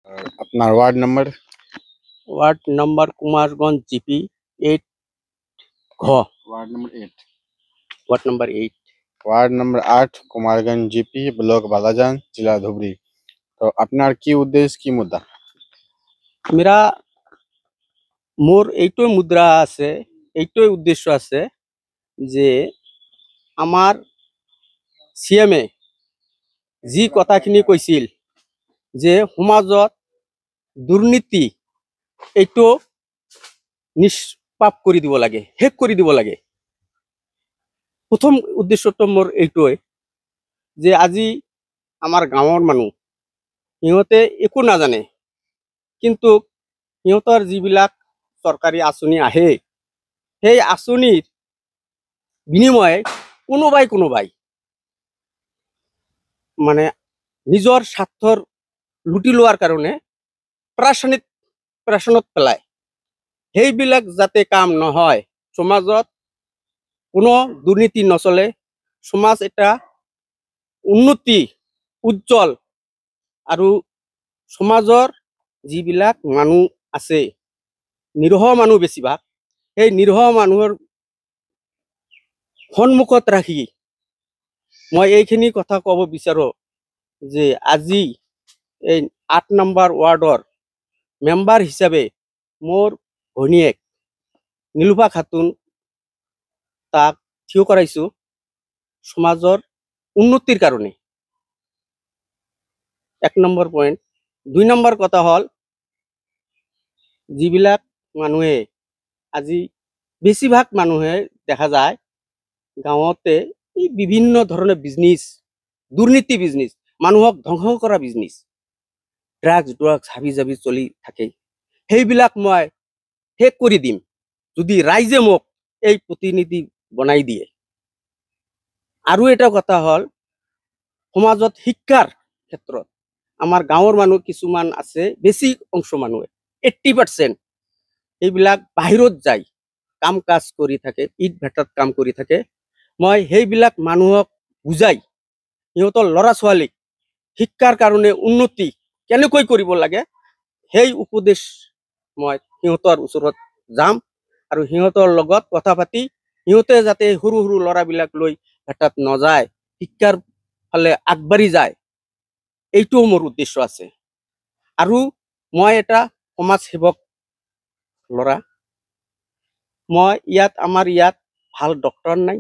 और अपना ward number? Ward number Kumarganj GP 8 घ। Ward number 8। Ward number 8। Ward number 8 Kumarganj GP block Balajan जिला धुबरी। तो আপনার কি উদ্দেশ্য কি মুদ্রা? मेरा मोर এইটোই মুদ্রা আছে, এইটোই উদ্দেশ্য আছে যে আমার সিএমএ যি কথাখিনি কৈছিল যে সমাজত দুর্নীতি এইটো নিষ্পাপ কৰি দিব লাগে, শেষ কৰি দিব লাগে। প্ৰথম উদ্দেশ্যটো মোৰ এইটোই যে আজি আমাৰ গাঁৱৰ মানুহ সিহঁতে একো নাজানে, কিন্তু সিহঁতৰ যিবিলাক চৰকাৰী আঁচনি আহে সেই আঁচনিৰ বিনিময়ে কোনোবাই মানে নিজৰ স্বাৰ্থৰ লুটি লোৱাৰ কাৰণে প্ৰেছাৰত পেলায়। সেইবিলাক যাতে কাম নহয়, সমাজত কোনো দুৰ্নীতি নচলে, সমাজ এটা উন্নতি উজ্জ্বল আৰু সমাজৰ যিবিলাক মানুহ আছে নিৰহ মানুহ বেছিভাগ, সেই নিৰহ মানুহৰ সন্মুখত ৰাখি মই এইখিনি কথা ক'ব বিচাৰো যে আজি এই 8 নম্বৰ ৱাৰ্ডৰ মেম্বাৰ হিচাপে মোৰ ভনীয়েক নীলোফা খাতুন তাক থিয় কৰাইছো সমাজৰ উন্নতিৰ কাৰণে। 1 নম্বৰ পইণ্ট। 2 নম্বৰ কথা হ'ল যিবিলাক মানুহে আজি বেছিভাগ মানুহে দেখা যায় গাঁৱতে এই বিভিন্ন ধৰণৰ বিজনেছ, দুৰ্নীতি বিজনেছ, মানুহক ধ্বংস কৰা বিজনেছ, ড্ৰাগছ হাবি জাবি চলি থাকে। সেইবিলাক মই শেষ কৰি দিম যদি ৰাইজে মোক এই প্ৰতিনিধি বনাই দিয়ে। আৰু এটা কথা হ'ল সমাজত শিক্ষাৰ ক্ষেত্ৰত আমাৰ গাঁৱৰ মানুহ কিছুমান আছে, বেছি অংশ মানুহে 80% এইবিলাক বাহিৰত যায় কাম কাজ কৰি থাকে, ইট ভাটাত কাম কৰি থাকে। মই সেইবিলাক মানুহক বুজাই সিহঁতৰ ল'ৰা ছোৱালীক শিক্ষাৰ কাৰণে উন্নতি কেনেকৈ কৰিব লাগে সেই উপদেশ মই সিহঁতৰ ওচৰত যাম আৰু সিহঁতৰ লগত কথা পাতি সিহঁতে যাতে সৰু সৰু ল'ৰাবিলাক লৈ ভাটাত নাযায়, শিক্ষাৰ ফালে আগবাঢ়ি যায়, এইটোও মোৰ উদ্দেশ্য আছে। আৰু মই এটা সমাজ সেৱক ল'ৰা। মই আমাৰ ইয়াত ভাল ডক্টৰ নাই,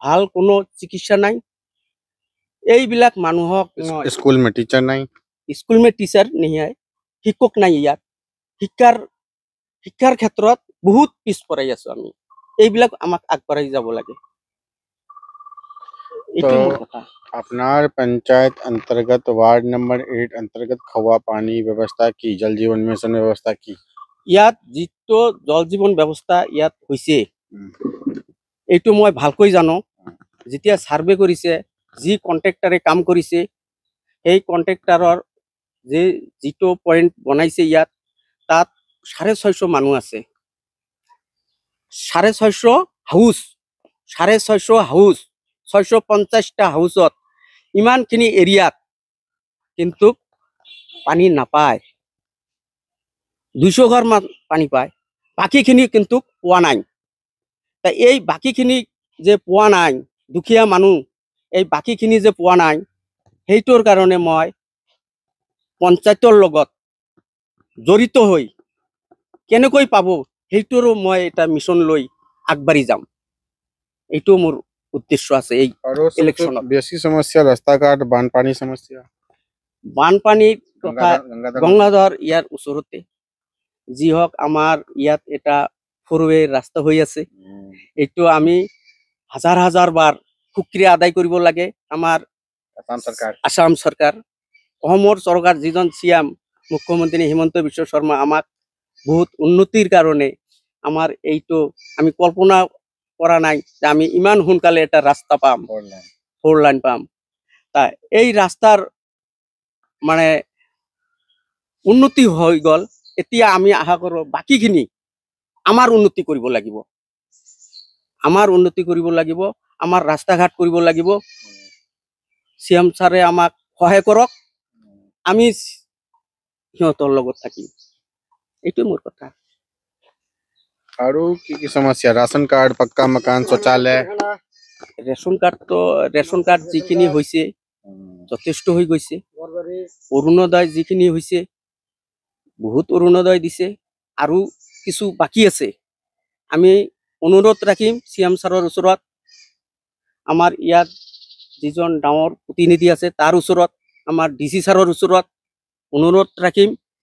ভাল কোনো চিকিৎসা নাই। এইবিলাক মানুহক स्कूल में टीचर नहीं? स्कूल में टीचर नहीं है, শিক্ষক নাই ইয়াত। শিক্ষাৰ ক্ষেত্ৰত বহুত পিছ পৰাই আছো আমি। এইবিলাক আমাক আগবাঢ়াই যাব লাগে। এইটোৱে মোৰ কথা। আপনার पंचायत अंतर्गत वार्ड नंबर 8 अंतर्गत खवा पानी व्यवस्था की, जल जीवन मिशन व्यवस्था की? ইয়াত যিটো জল জীৱন ব্যৱস্থা ইয়াত হৈছে এইটো মই ভালকৈ জানো। যেতিয়া সাৰ্ভে কৰিছে, যি কন্ট্ৰেক্টৰে কাম কৰিছে, সেই কন্ট্ৰেক্টৰৰ যে যিটো পইণ্ট বনাইছে ইয়াত, তাত 650 মানুহ আছে। 650 হাউচ, 650 হাউচ, 650টা হাউচত ইমানখিনি এৰিয়াত কিন্তু পানী নাপায়। 200 ঘৰ মান পানী পায়, বাকীখিনি কিন্তু পোৱা নাই। তা এই বাকীখিনি যে পোৱা নাই, দুখীয়া মানুহ এই বাকীখিনি যে পোৱা নাই, সেইটোৰ কাৰণে মই পঞ্চায়তৰ লগত জড়িত হৈ কেনেকৈ পাব সেইটোৰো মই এটা মিছন লৈ আগবাঢ়ি যাম। এইটো মোৰ উদ্দেশ্য আছে এই ইলেকশ্যনত। বেশি সমস্যা ৰাস্তা ঘাট, বানপানী সমস্যা। বানপানীৰ কথা গংগাধৰ ইয়াৰ ওচৰতে, যি হওক আমাৰ ইয়াত এটা ফৰৱে ৰাস্তা হৈ আছে। এইটো আমি হাজাৰ হাজাৰ বাৰ শুক্ৰিয়া আদায় কৰিব লাগে আমাৰ আসাম চৰকাৰ, অসমৰ চৰকাৰ যিজন চিএম মুখ্যমন্ত্ৰী হিমন্ত বিশ্ব শৰ্মা আমাক বহুত উন্নতিৰ কাৰণে আমাৰ এইটো আমি কল্পনা কৰা নাই যে আমি ইমান সোনকালে এটা ৰাস্তা পাম, 4 লাইন পাম। তা এই ৰাস্তাৰ মানে উন্নতি হৈ গ'ল। এতিয়া আমি আশা কৰোঁ বাকীখিনি আমাৰ উন্নতি কৰিব লাগিব, আমাৰ ৰাস্তা ঘাট কৰিব লাগিব। চিএম ছাৰে আমাক সহায় কৰক। আমি সিহঁতৰ লগত থাকিম, এইটোৱে মোৰ কথা। আৰু কি সমস্যা? ৰাচন কাৰ্ড, পাক্কা মকান, শৌচালয়। ৰেচন কাৰ্ড যিখিনি হৈছে যথেষ্ট হৈ গৈছে। অৰুণোদয় যিখিনি হৈছে বহুত অৰুণোদয় দিছে, আৰু কিছু বাকী আছে। আমি অনুৰোধ ৰাখিম CM ছাৰৰ ওচৰত, আমাৰ ইয়াত যিজন ডাঙৰ প্ৰতিনিধি আছে তাৰ ওচৰত, আমাৰ DC ছাৰৰ ওচৰত অনুৰোধ ৰাখিম